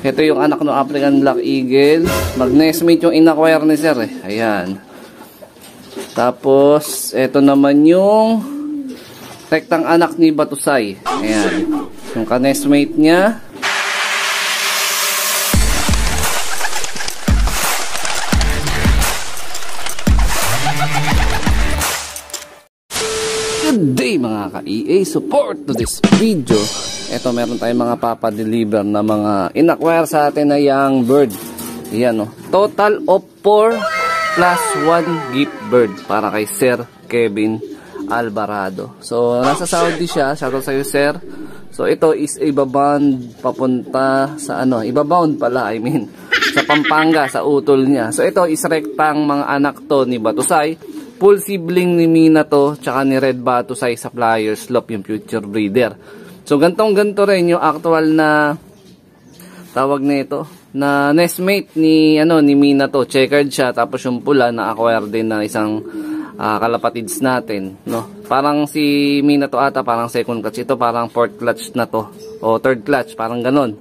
Ito yung anak ng African Black Eagle. Mag-nestmate yung in-acquire ni sir eh. Ayan. Tapos, ito naman yung rektang anak ni Batusay. Ayan. Yung ka-nestmate niya. Good day mga ka-EA, support to this video. Ito meron tayong mga papadeliver na mga in-acquire sa atin na young bird. Ayan o, total of 4 plus 1 gift bird para kay Sir Kevin Alvarado. So nasa Saudi siya, shoutout sa iyo sir. So ito is ibabound papunta sa ibabound pala, sa Pampanga, sa utol niya. So ito is rektang mga anak to ni Batusay. Full sibling ni Mina to, tsaka ni Red Batusay sa Flyers Slope, yung future breeder. So gantong-ganto rin yung actual na tawag nito na nestmate ni ni Mina to. Checkered siya, tapos yung pula na acquire din na isang kalapatids natin, no. Parang si Mina to ata parang second clutch, ito parang fourth clutch na to o third clutch, parang ganon.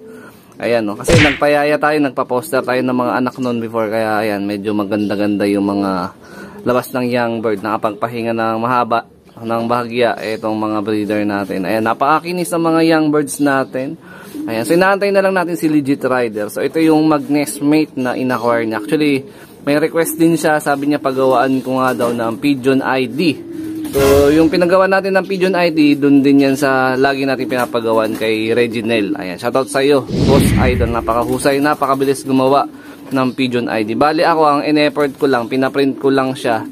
Ayan, no. Kasi nagpayaya tayo, nagpa-poster tayo ng mga anak noon before, kaya ayan, medyo maganda-ganda yung mga labas ng young bird. Nakapagpahinga ng mahaba ng bahagya itong mga breeder natin. Ayan, napakakinis ng mga young birds natin. Ayan, so inaantay na lang natin si Legit Rider. So ito yung mag-nestmate na in-acquire niya. Actually, may request din siya, sabi niya pagawaan ko nga daw ng Pigeon ID. So yung pinagawa natin ng Pigeon ID, dun din yan sa lagi natin pinapagawan kay Reginel. Ayan, shoutout sa iyo, Boss Idol. Napakahusay, napakabilis gumawa ng Pigeon ID. Bali ako, ang in-effort ko lang, pinaprint ko lang siya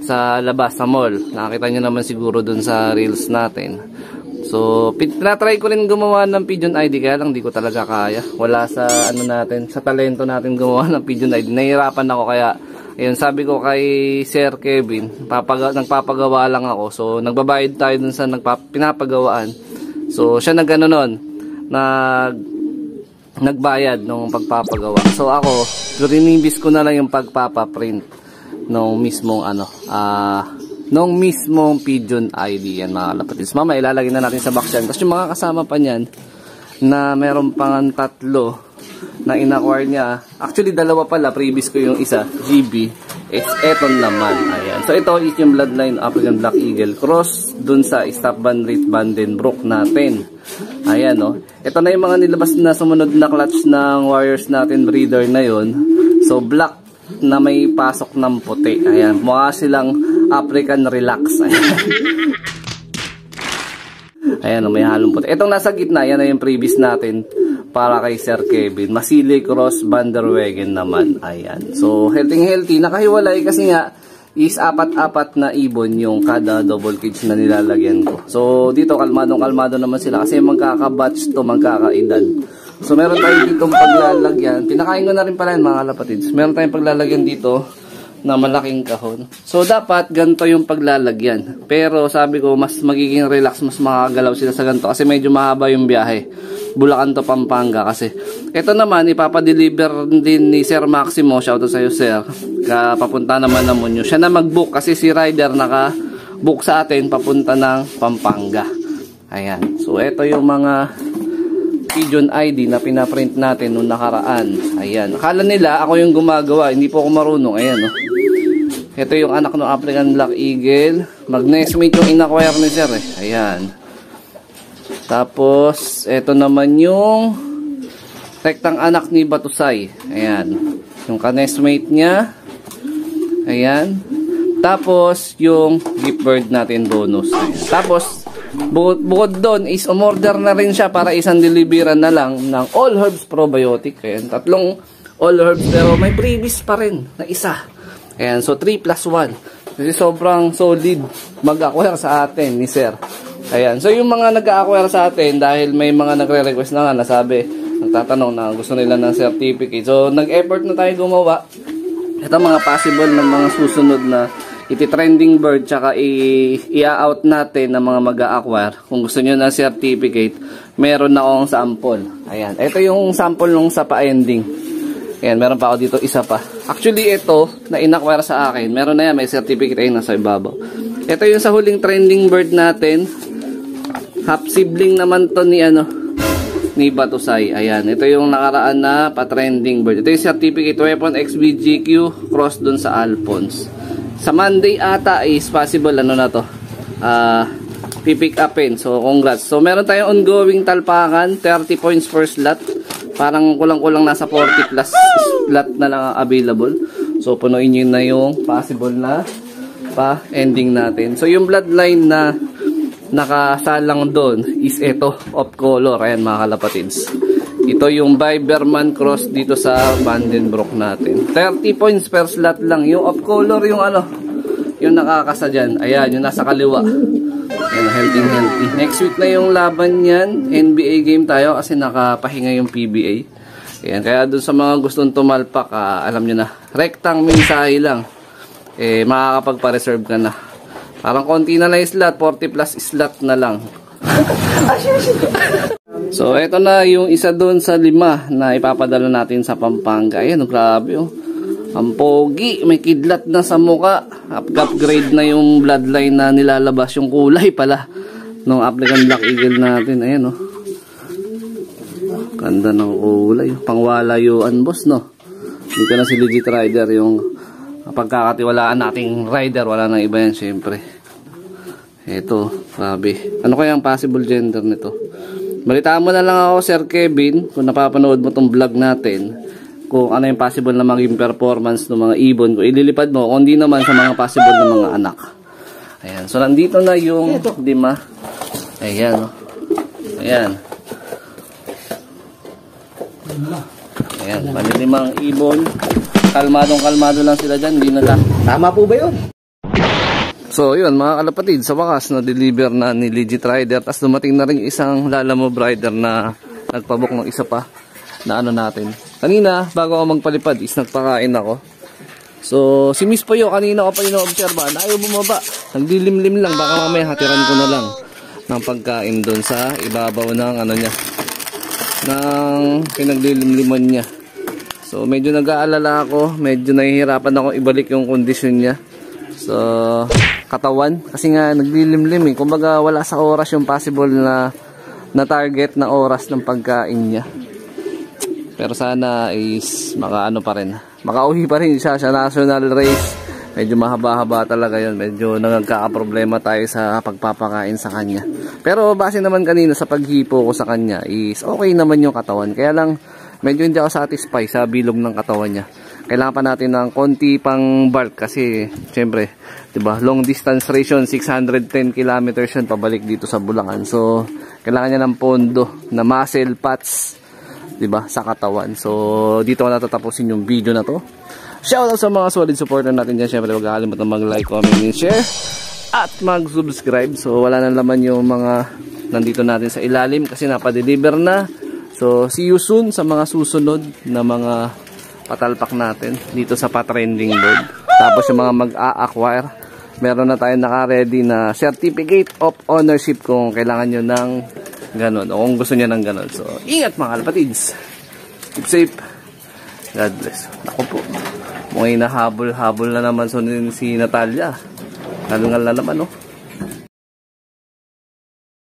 sa labas, sa mall. Nakita nyo naman siguro dun sa reels natin. So, pinatry ko rin gumawa ng Pigeon ID, kaya lang di ko talaga kaya. Wala sa natin, sa talento natin gumawa ng Pigeon ID. Nahihirapan ako, kaya ayun, sabi ko kay Sir Kevin, nagpapagawa lang ako. So, nagbabayad tayo dun sa pinapagawaan. So, siya nagbayad nung pagpapagawa. So ako, rinibis ko na lang yung pagpapaprint nung mismong nung mismong Pigeon ID yan mga kalapatids. Mama, ilalagay na natin sa box yan. Tapos yung mga kasama pa niyan na meron pang 3 na in-acquire niya. Actually, 2 pala. Previous ko yung isa, GB. It's eton naman. Ayan. So ito is yung bloodline African Black Eagle cross dun sa Stop Van Reed Vandenbroek natin. Ayan, no. Ito na yung mga nilabas na sumunod na clutch ng Warriors natin breeder na yon. So black na may pasok ng puti. Ayan, mukha silang African Relax. Ayan. Ayan, no, may halong puti. Itong nasa gitna, yan na yung previous natin para kay Sir Kevin. Masili Cross Vanderwegen naman. Ayan. So healthy. Nakahiwalay kasi nga is 4 na ibon yung kada double cage na nilalagyan ko. So dito kalmado naman sila kasi magkaka-batch to, magkakaedad. So meron tayo ditong paglalagyan. Pinakain ko na rin pala yan mga kalapatids. Meron tayong paglalagyan dito na malaking kahon. So dapat ganito yung paglalagyan. Pero sabi ko mas magiging relax, mas makagalaw sila sa ganito kasi medyo mahaba yung biyahe. Bulacan to Pampanga kasi. Ito naman ipapadeliver din ni Sir Maximo. Shoutout sa iyo sir. Papunta naman na Munyo. Siya na mag-book kasi si Rider naka-book sa atin papunta ng Pampanga. Ayan. So ito yung mga Pigeon ID na pinaprint natin noong nakaraan. Ayan. Akala nila ako yung gumagawa. Hindi po ako marunong. Ayan, no? Ito yung anak ng African Black Eagle. Mag-nestmate yung in-acquire ni sir eh. Ayan. Tapos, ito naman yung rektang anak ni Batusay. Ayan. Yung ka-nestmate niya. Ayan. Tapos, yung gift bird natin bonus. Ayan. Tapos, bukod doon is umorder na rin siya para isang deliveran na lang ng All Herbs Probiotic. Ayan. 3 All Herbs pero may previous pa rin na isa. Ayan. So, 3 plus 1. Kasi sobrang solid mag-acquire sa atin ni sir. Ayan. So, yung mga nag-acquire sa atin, dahil may mga nagre-request na nga, nasabi, nagtatanong na gusto nila ng certificate. So, nag-effort na tayo gumawa. Ito mga possible na mga susunod na iti-trending bird, tsaka i-out natin ng mga mag-acquire. Kung gusto nyo ng certificate, meron na akong sample. Ayan. Ito yung sample nung sa pa-ending. Ayan. Meron pa ako dito, isa pa. Actually, ito, na in-acquire sa akin, meron na yan, may certificate ayun nasa ibabaw. Ito yung sa huling trending bird natin. Half sibling naman to ni Batusay. Ayan, ito yung nakaraan na pa-trending bird. Ito yung certificate weapon XBGQ cross dun sa Alphonse. Sa Monday ata is possible ano na to. Pipick upin. So congrats. So meron tayong ongoing talpakan, 30 points per slot. Parang kulang-kulang nasa 40 plus slot na lang available. So punuin nyo na yung possible na pa-ending natin. So yung bloodline na nakasalang doon is ito, off color. Ayan mga kalapatids. Ito yung Biberman cross dito sa Vandenbroek natin. 30 points per slot lang. Yung off color yung ano, yung nakakasa dyan. Ayan, yung nasa kaliwa. Ayan, healthy. Next week na yung laban yan. NBA game tayo kasi nakapahinga yung PBA. Ayan, kaya dun sa mga gustong tumalpak, alam nyo na, rektang mensahe lang. Makakapagpa-reserve ka na. Parang konti na lang yung slot, 40 plus slot na lang. So, eto na yung isa doon sa 5 na ipapadala natin sa Pampanga. Ayan, grabe oh. Ang pogi, may kidlat na sa muka. Upgrade na yung bloodline na nilalabas. Yung kulay pala ng African Black Eagle natin. Ayan oh. Ganda ng kulay. Pangwalayuan boss no. Dito na si Legit Rider yung pagkakatiwalaan nating rider. Wala nang iba yan syempre. Eto, grabe. Ano kaya ang possible gender nito? Balitaan mo na lang ako, Sir Kevin, kung napapanood mo tong vlog natin, kung ano yung possible na maging performance ng mga ibon. Kung ililipad mo, kung di naman sa mga possible ng mga anak. Ayan. So, nandito na yung 5. Ayan. Ayan. Ayan. Malilimang ibon. Kalmadong-kalmado lang sila dyan. Hindi na lang. Tama po ba yun? So, yun mga kalapatid, sa wakas na-deliver na ni Legit Rider. Tapos dumating na rin isang Lalamove Rider na nagpabok ng isa pa na ano natin. Kanina, bago ako magpalipad is nagpakain ako. So, si Miss Poyo, kanina ko pa ino-observa na ayaw bumaba. Nagdilimlim lang, baka mamaya hatiran ko na lang ng pagkain doon sa ibabaw ng ano niya, ng pinaglilimliman niya. So, medyo nag-aalala ako, medyo nahihirapan ako ibalik yung kondisyon niya. So, katawan kasi nga naglilimlim eh. Kumbaga wala sa oras yung possible na target na oras ng pagkain niya. Pero sana is makaano pa rin. Makauwi pa rin siya sa national race. Medyo mahaba-haba talaga yun. Medyo nagkakaproblema tayo sa pagpapakain sa kanya. Pero base naman kanina sa paghipo ko sa kanya is okay naman yung katawan. Kaya lang medyo hindi ako satisfied sa bilog ng katawan niya. Kailangan pa natin ng konti pang bulk kasi syempre, 'di ba? Long distance race yun, 610 kilometers yun pabalik dito sa Bulacan. So, kailangan niya ng pondo na muscle fats, 'di ba, sa katawan. So, dito ko natatapusin yung video na 'to. Shoutout sa mga solid supporter natin diyan. Syempre, huwag kalimutan mag-like, comment, and share at mag-subscribe. So, wala na laman yung mga nandito natin sa ilalim kasi napa-deliver na. So, see you soon sa mga susunod na mga patalpak natin dito sa pa-trending bird. Tapos yung mga mag-a-acquire, meron na tayong naka-ready na certificate of ownership kung kailangan nyo ng ganun o kung gusto nyo ng ganun. So, ingat mga kalapatids. Keep safe. God bless. Ako po. Mga hinahabol-habol na naman si Natalia. Nalungal na naman, no?